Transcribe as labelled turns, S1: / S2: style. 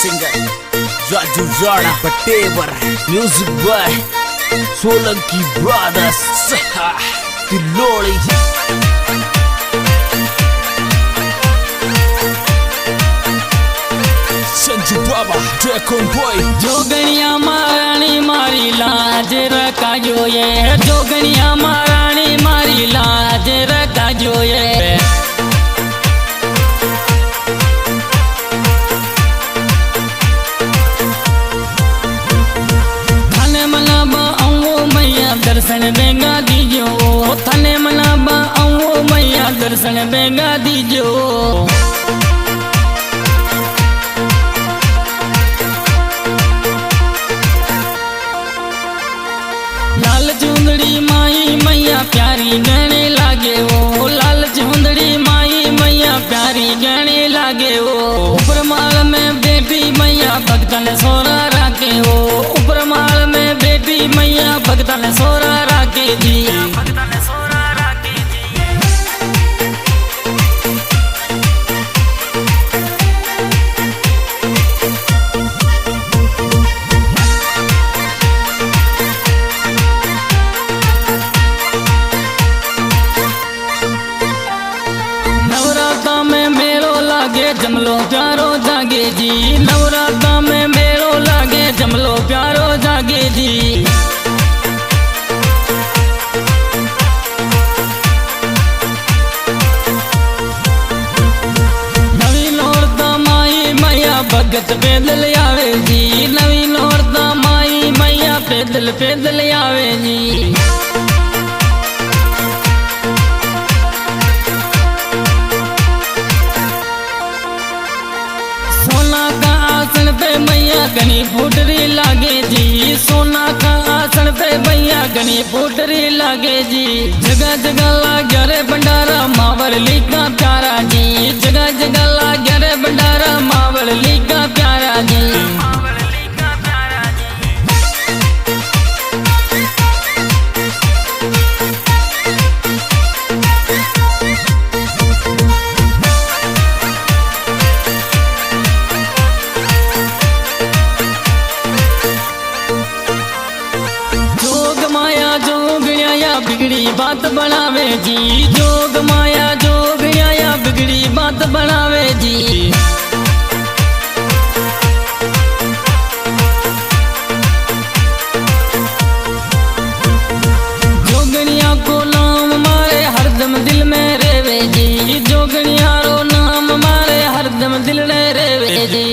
S1: Singer Raju Rana Patewar, music by Solanki brothers Tilodi. Sanju Baba dragon boy.
S2: जोगनिया महारानी मारी लाज रखायो ये, जोगनिया महारानी मारी लाज रखायो ये। थाने मनाबा आऊं मैया दर्शन बेगा दीजो, थाने मनाबा आऊं मैया दर्शन बेगा दीजो। लाल चुंदड़ी माई मैया प्यारी गहने लागे वो, लाल चुंदड़ी माई मैया प्यारी गहने लागे वो। ऊपर माल में बेटी मैया भक्तन सोरा राखे वो, ऊपर माल में बेटी मैया भक्तन सोरा राखे जी। जमलो प्यारो जागे जी, नवरात्रा में मेलो लागे जमलो प्यारो जागे जी। नवी नौरता माई मैया भगत पैदल आवे जी, नवी नौरता माई मैया पैदल पैदल आवे जी। आसन पे मैया गनी फुटरी लागे जी, सोना का आसन पे मैया गनी फुटरी लागे जी। जगह जगह लागे रे भंडारा मावली का प्यारा जी, जगह जगह लागे रे भंडारा मावली का प्यारा जी। बिगड़ी बात बनावे जी, जोग माया जोग आया बिगड़ी बात बनावे जी। जोगनिया को नाम मारे हरदम दिल में रेवे जी, जोगनिया रो नाम मारे हरदम दिल में रेवे जी।